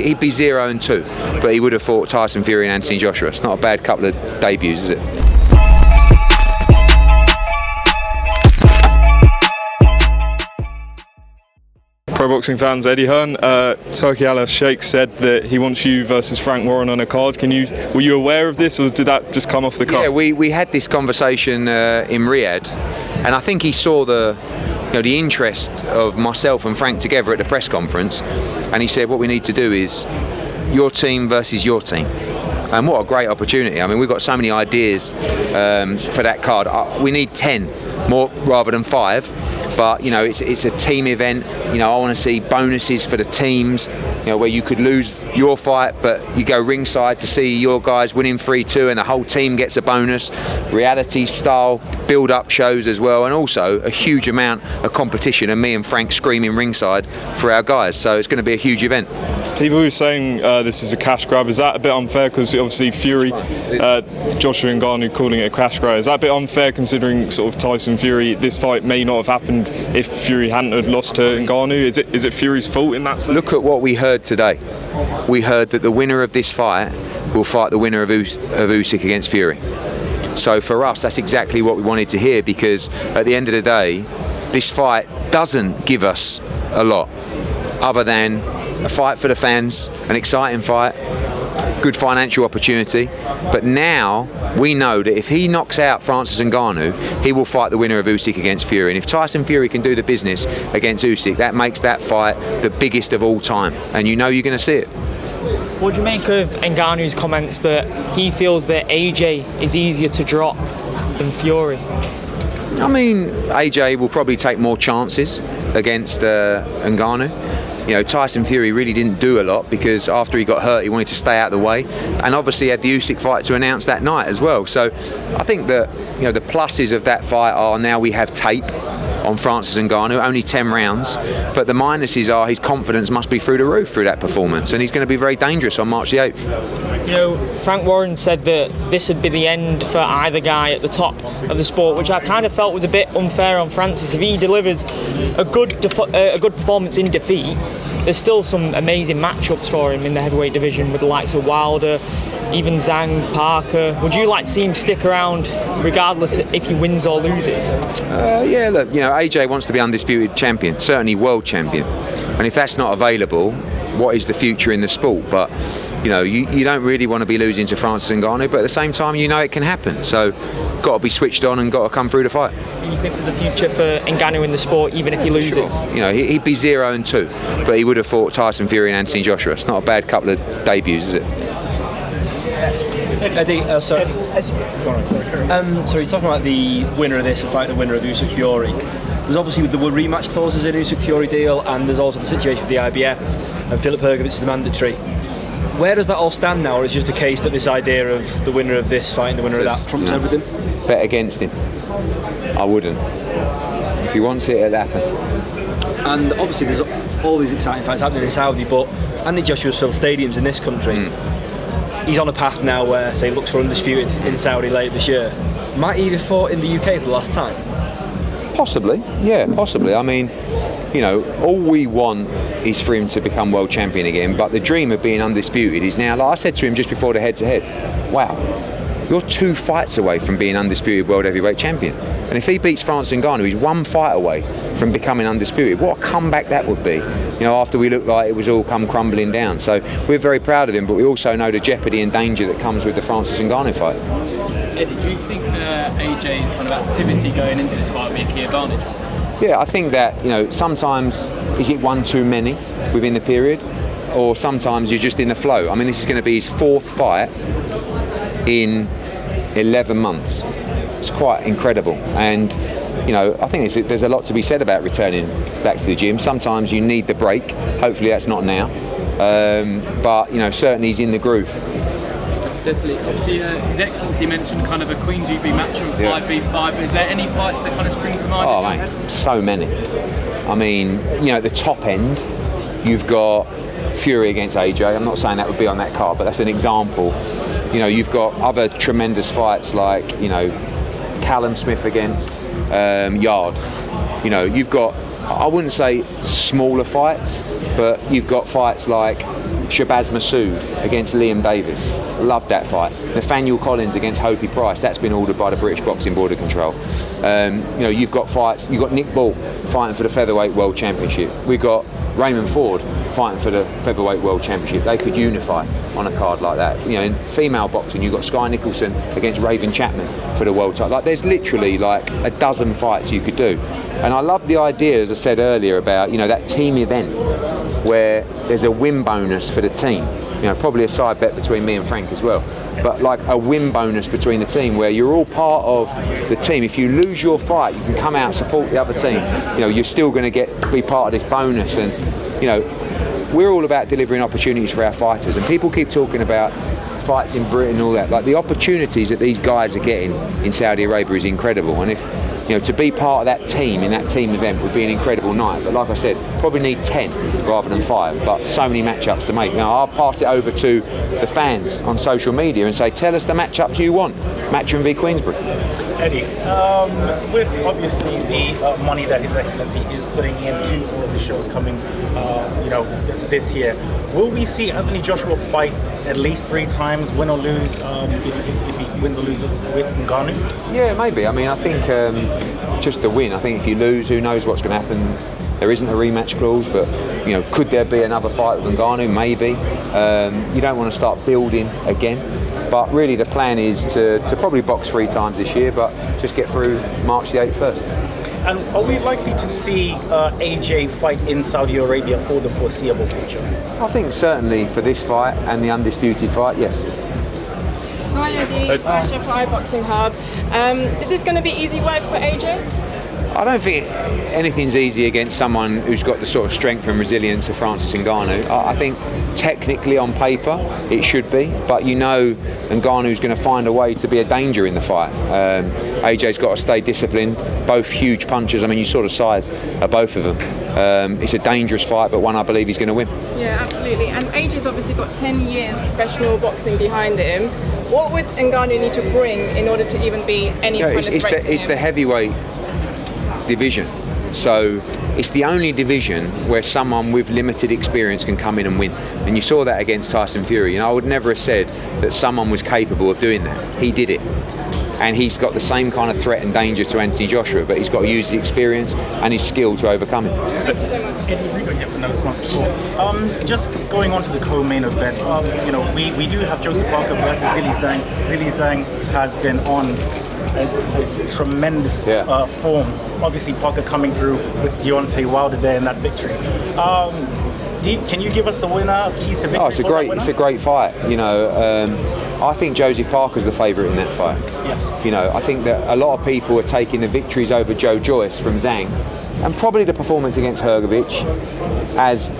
He'd be 0-2, but he would have fought Tyson Fury and Anthony Joshua. It's not a bad couple of debuts, is it? Pro boxing fans, Eddie Hearn, Turki Al-Sheikh said that he wants you versus Frank Warren on a card. Were you aware of this, or did that just come off the cuff? Yeah, we had this conversation in Riyadh, and I think he saw the interest of myself and Frank together at the press conference, and he said what we need to do is your team versus your team. And what a great opportunity. I mean, we've got so many ideas for that card. We need 10 more rather than 5. But it's a team event. I want to see bonuses for the teams. Where you could lose your fight, but you go ringside to see your guys winning 3-2, and the whole team gets a bonus. Reality style build-up shows as well, and also a huge amount of competition. And me and Frank screaming ringside for our guys. So it's going to be a huge event. People were saying this is a cash grab. Is that a bit unfair? Because obviously Fury, Joshua Ngannou calling it a cash grab. Is that a bit unfair considering sort of Tyson Fury? This fight may not have happened if Fury hadn't had lost to Ngannou. Is it Fury's fault in that sense? Look at what we heard today. We heard that the winner of this fight will fight the winner of Usyk against Fury. So for us, that's exactly what we wanted to hear, because at the end of the day, this fight doesn't give us a lot other than a fight for the fans, an exciting fight, good financial opportunity. But now we know that if he knocks out Francis Ngannou, he will fight the winner of Usyk against Fury. And if Tyson Fury can do the business against Usyk, that makes that fight the biggest of all time. And you're going to see it. What do you make of Ngannou's comments that he feels that AJ is easier to drop than Fury? I mean, AJ will probably take more chances against Ngannou. Tyson Fury really didn't do a lot because after he got hurt, he wanted to stay out of the way, and obviously had the Usyk fight to announce that night as well. So I think that the pluses of that fight are now we have tape on Francis Ngannou, only 10 rounds, but the minuses are his confidence must be through the roof through that performance, and he's going to be very dangerous on March the 8th. Frank Warren said that this would be the end for either guy at the top of the sport, which I kind of felt was a bit unfair on Francis. If he delivers a good performance in defeat, there's still some amazing matchups for him in the heavyweight division with the likes of Wilder, even Zhang, Parker. Would you like to see him stick around regardless if he wins or loses? Yeah, look, AJ wants to be undisputed champion, certainly world champion. And if that's not available, what is the future in the sport? But you don't really want to be losing to Francis Ngannou, but at the same time it can happen. So got to be switched on and got to come through the fight. You think there's a future for Ngannou in the sport even if he loses? Sure. He'd be 0-2, but he would have fought Tyson Fury and Anthony Joshua. It's not a bad couple of debuts, is it? Eddie, sorry. So you're talking about the winner of this, fight the winner of Usyk Fury. There's obviously the rematch clauses in Usyk Fury deal, and there's also the situation with the IBF, and Filip Hrgovic is the mandatory. Where does that all stand now, or is it just a case that this idea of the winner of this fighting the winner of that trumps everything? Bet against him. I wouldn't. If he wants it, it'll happen. And obviously there's all these exciting fights happening in Saudi, but Anthony Joshua's filled stadiums in this country. He's on a path now where, say, he looks for undisputed in Saudi later this year. Might he have fought in the UK for the last time? Possibly, yeah, possibly. I mean, all we want is for him to become world champion again, but the dream of being undisputed is now, like I said to him just before the head-to-head, wow, you're 2 fights away from being undisputed world heavyweight champion. And if he beats Francis Ngannou, he's 1 fight away from becoming undisputed. What a comeback that would be, after we looked like it was all come crumbling down. So we're very proud of him, but we also know the jeopardy and danger that comes with the Francis Ngannou fight. Eddie, do you think AJ's kind of activity going into this fight will be a key advantage? Yeah, I think that, sometimes is it one too many within the period, or sometimes you're just in the flow. I mean, this is going to be his 4th fight in 11 months. It's quite incredible, and I think there's a lot to be said about returning back to the gym. Sometimes you need the break. Hopefully that's not now, but certainly he's in the groove. Definitely. Obviously, His Excellency mentioned kind of a Queen's UV match of 5v5. Is there any fights that kind of spring to mind? Oh, mate, so many. I mean, at the top end, you've got Fury against AJ. I'm not saying that would be on that card, but that's an example. You've got other tremendous fights like, Callum Smith against Yard. You've got, I wouldn't say smaller fights, but you've got fights like Shabazz Massoud against Liam Davis. Loved that fight. Nathaniel Collins against Hopi Price. That's been ordered by the British Boxing Board of Control. You've got fights. You've got Nick Ball fighting for the Featherweight World Championship. We've got Raymond Ford fighting for the Featherweight World Championship. They could unify on a card like that. In female boxing, you've got Sky Nicholson against Raven Chapman for the world title. Like, there's literally like a dozen fights you could do. And I love the idea, as I said earlier, about that team event where there's a win bonus for the team. Probably a side bet between me and Frank as well. But like a win bonus between the team where you're all part of the team. If you lose your fight, you can come out and support the other team. You're still going to be part of this bonus. And we're all about delivering opportunities for our fighters. And people keep talking about fights in Britain and all that. Like, the opportunities that these guys are getting in Saudi Arabia is incredible. And if to be part of that team in that team event would be an incredible night. But like I said, probably need 10 rather than 5. But so many matchups to make. Now I'll pass it over to the fans on social media and say, tell us the matchups you want. Matchroom v Queensbury. Eddie, with obviously the money that His Excellency is putting into all of the shows coming, this year, will we see Anthony Joshua fight at least 3 times, win or lose, if he wins or loses with Ngannou? Yeah, maybe. I mean, I think just the win. I think if you lose, who knows what's going to happen. There isn't a rematch clause, but could there be another fight with Ngannou? Maybe. You don't want to start building again. But really the plan is to probably box 3 times this year, but just get through March the 8th first. And are we likely to see AJ fight in Saudi Arabia for the foreseeable future? I think certainly for this fight and the undisputed fight, yes. Hi Eddie, it's Aisha for iBoxing Hub. Is this going to be easy work for AJ? I don't think anything's easy against someone who's got the sort of strength and resilience of Francis Ngannou. I think technically on paper it should be, but Ngannou's going to find a way to be a danger in the fight. AJ's got to stay disciplined, both huge punchers. I mean, you saw the size of both of them. It's a dangerous fight, but one I believe he's going to win. Yeah, absolutely. And AJ's obviously got 10 years professional boxing behind him. What would Ngannou need to bring in order to even be any kind of threat to him? It's the heavyweight division, so it's the only division where someone with limited experience can come in and win, and you saw that against Tyson Fury. I would never have said that someone was capable of doing that. He did it, and he's got the same kind of threat and danger to Anthony Joshua, but he's got to use his experience and his skill to overcome it. Thank you so much. Eddie Rigo here for No Smart Sport. Just going on to the co-main event, we do have Joseph Parker versus Zhilei Zhang. Zhilei Zhang has been on a tremendous form. Obviously Parker coming through with Deontay Wilder there in that victory. Can you give us a winner, keys to victory? It's a great fight. I think Joseph Parker's the favourite in that fight. Yes. I think that a lot of people are taking the victories over Joe Joyce from Zhang, and probably the performance against Hrgović as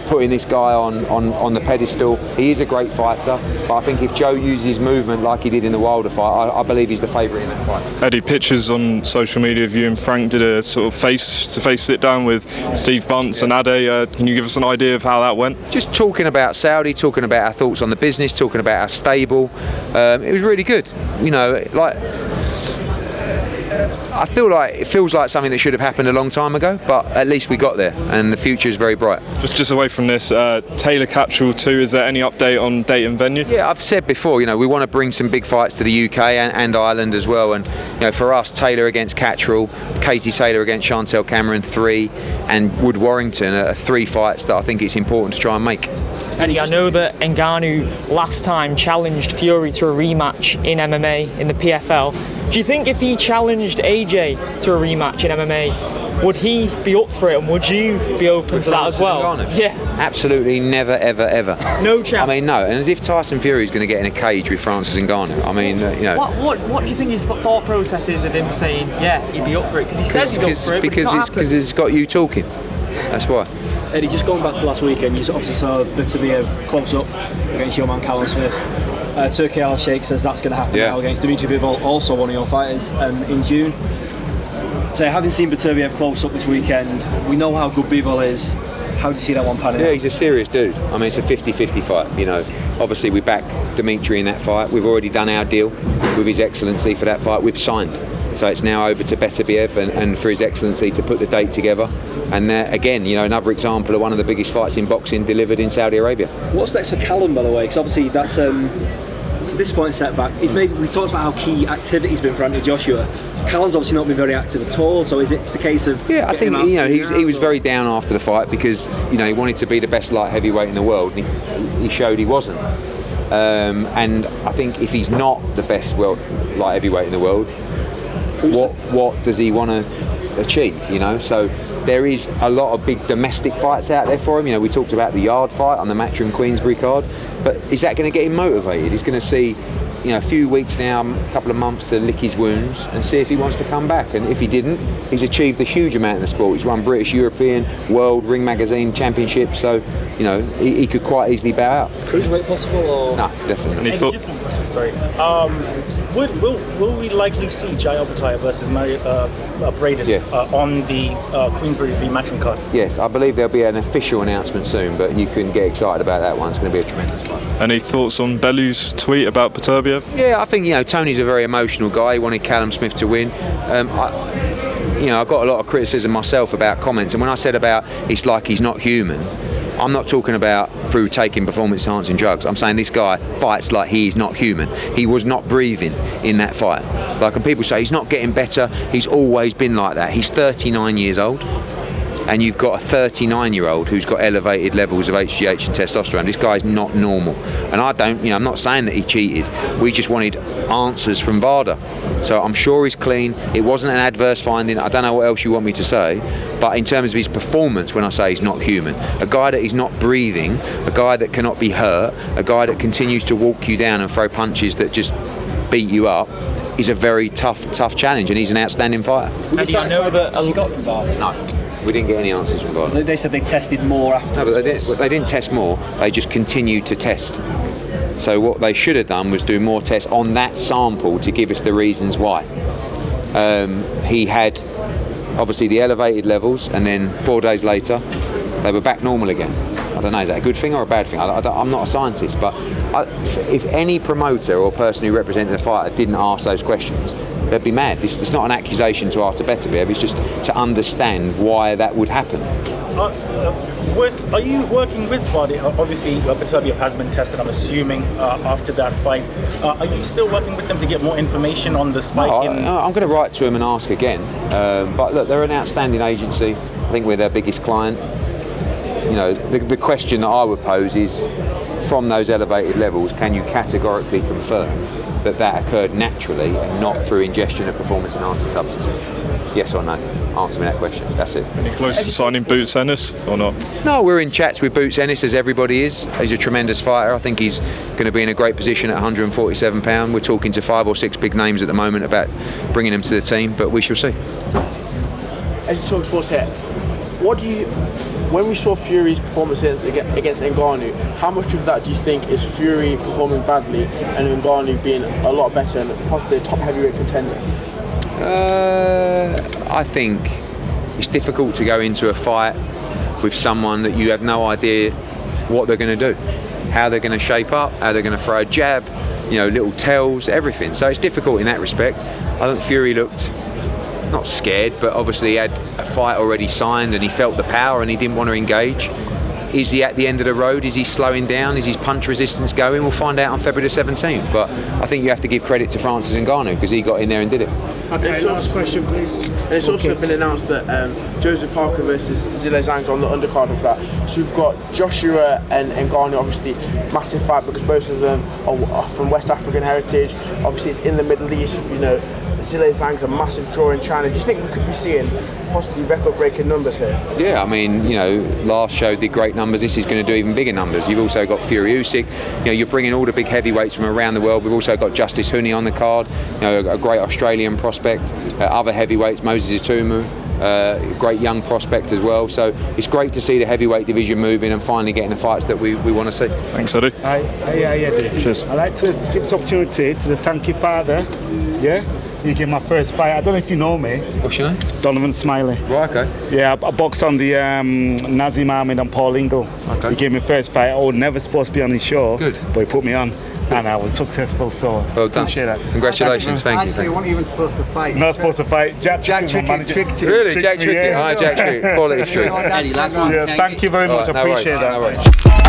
putting this guy on the pedestal. He is a great fighter, but I think if Joe uses his movement like he did in the Wilder fight, I believe he's the favourite in that fight. Eddie, pictures on social media of you and Frank did a sort of face-to-face sit-down with Steve Bunce and Ade. Can you give us an idea of how that went? Just talking about Saudi, talking about our thoughts on the business, talking about our stable. It was really good. I feel like it feels like something that should have happened a long time ago, but at least we got there, and the future is very bright. Just away from this, Taylor Catchall 2, is there any update on date and venue? Yeah, I've said before, we want to bring some big fights to the UK and Ireland as well, and for us, Taylor against Catchall, Katie Taylor against Chantel Cameron 3, and Wood Warrington are 3 fights that I think it's important to try and make. Eddie, I know that Ngannou last time challenged Fury to a rematch in MMA in the PFL. Do you think if he challenged AJ to a rematch in MMA, would he be up for it, and would you be open to that as well? Ngannou? Yeah. Absolutely never, ever, ever. No chance. I mean, no. And as if Tyson Fury is going to get in a cage with Francis Ngannou. I mean, What do you think his thought process is of him saying, yeah, he'd be up for it? Because he says he's up for it, because it's got you talking. That's why. Eddie, just going back to last weekend, you obviously saw Beterbiev close up against your man Callum Smith. Turki Al-Sheikh says that's going to happen now against Dimitri Bivol, also one of your fighters, in June. So having seen Beterbiev close up this weekend, we know how good Bivol is. How do you see that one panning out? Yeah, he's a serious dude. I mean, it's a 50-50 fight. Obviously we back Dimitri in that fight. We've already done our deal with His Excellency for that fight. We've signed. So it's now over to Beterbiev and for His Excellency to put the date together. And again, another example of one of the biggest fights in boxing delivered in Saudi Arabia. What's next for Callum, by the way? Because obviously that's it's a disappointing setback. We talked about how key activity's been for Anthony Joshua. Callum's obviously not been very active at all. So is it the case of? Yeah, I think he was very down after the fight because he wanted to be the best light heavyweight in the world, and he showed he wasn't. And I think if he's not the best light heavyweight in the world, what does he want to achieve? So there is a lot of big domestic fights out there for him. We talked about the Yard fight on the Matchroom Queensbury card, but is that going to get him motivated? He's going to see a few weeks now, a couple of months to lick his wounds and see if he wants to come back. And if he didn't, he's achieved a huge amount in the sport. He's won British, European, World, Ring Magazine championships, so he could quite easily bow out. Cruiserweight possible? Or? No, definitely. Just one question, sorry. Will we likely see Jai Obataia versus Bradis Yes. on the Queensbury v Matchroom card? Yes, I believe there'll be an official announcement soon, but you can get excited about that one. It's going to be a tremendous fight. Any thoughts on Bellu's tweet about Beterbiev? Yeah, I think Tony's a very emotional guy. He wanted Callum Smith to win. I got a lot of criticism myself about comments, and when I said about it's like he's not human, I'm not talking about through taking performance enhancing drugs. I'm saying this guy fights like he is not human. He was not breathing in that fight. Like when people say he's not getting better, he's always been like that. He's 39 years old. And you've got a 39-year-old who's got elevated levels of HGH and testosterone. This guy's not normal. And I'm not saying that he cheated. We just wanted answers from VADA. So I'm sure he's clean. It wasn't an adverse finding. I don't know what else you want me to say. But in terms of his performance, when I say he's not human, a guy that is not breathing, a guy that cannot be hurt, a guy that continues to walk you down and throw punches that just beat you up, is a very tough challenge. And he's an outstanding fighter. I know that you got from VADA. No. We didn't get any answers from VADA. They said they tested more after. No, but they didn't test more. They just continued to test. So what they should have done was do more tests on that sample to give us the reasons why. He had obviously the elevated levels, and then 4 days later they were back normal again. I don't know, is that a good thing or a bad thing? I'm not a scientist, but if any promoter or person who represented the fighter didn't ask those questions, they'd be mad. It's not an accusation to Artur Beterbiev, it's just to understand why that would happen. Are you working with VADA? Obviously, Beterbiev has been tested, I'm assuming, after that fight. Are you still working with them to get more information on the spike? I'm going to write to them and ask again. But look, they're an outstanding agency. I think we're their biggest client. The question that I would pose is, from those elevated levels, can you categorically confirm that occurred naturally and not through ingestion of performance enhancing substances? Yes or no? Answer me that question. That's it. Any close to signing Boots Ennis or not? No, we're in chats with Boots Ennis, as everybody is. He's a tremendous fighter. I think he's going to be in a great position at £147. We're talking to 5 or 6 big names at the moment about bringing him to the team, but we shall see. As you talk sports here, when we saw Fury's performances against Ngannou, how much of that do you think is Fury performing badly and Ngannou being a lot better and possibly a top heavyweight contender? I think it's difficult to go into a fight with someone that you have no idea what they're going to do, how they're going to shape up, how they're going to throw a jab, little tells, everything. So it's difficult in that respect. I think Fury looked not scared, but obviously he had a fight already signed and he felt the power and he didn't want to engage. Is he at the end of the road? Is he slowing down? Is his punch resistance going? We'll find out on February the 17th. But I think you have to give credit to Francis Ngannou because he got in there and did it. Okay, last question, please. And it's also been announced that Joseph Parker versus Zhang Zhang's on the undercard of that. So we've got Joshua and Ngannou, obviously massive fight because both of them are from West African heritage. Obviously, it's in the Middle East. Zhang's a massive draw in China. Do you think we could be seeing possibly record-breaking numbers here? Yeah, I mean, last show did great numbers. This is going to do even bigger numbers. You've also got Fury Usyk. You're bringing all the big heavyweights from around the world. We've also got Justice Huni on the card. A great Australian prospect. Other heavyweights, Moses Itumu. Great young prospect as well. So it's great to see the heavyweight division moving and finally getting the fights that we want to see. Thanks, Eddie. Cheers. I'd like to give this opportunity to thank your father. Yeah. You gave my first fight. I don't know if you know me. What's your name? Donovan Smiley. Right, okay. Yeah, I boxed on the Nazim Ahmed and Paul Ingle. Okay. He gave me first fight. I was never supposed to be on his show. Good. But he put me on. and I was successful. So Well done. appreciate that. Congratulations. Thank you. Actually, you weren't even supposed to fight. Not supposed to fight. Jack Trickett tricked him. Really, Tricked Jack me, Trickett. yeah. Hi, Jack Trickett. Quality street. Eddie, last one. Yeah, thank you very much. I No worries, appreciate that. no worries.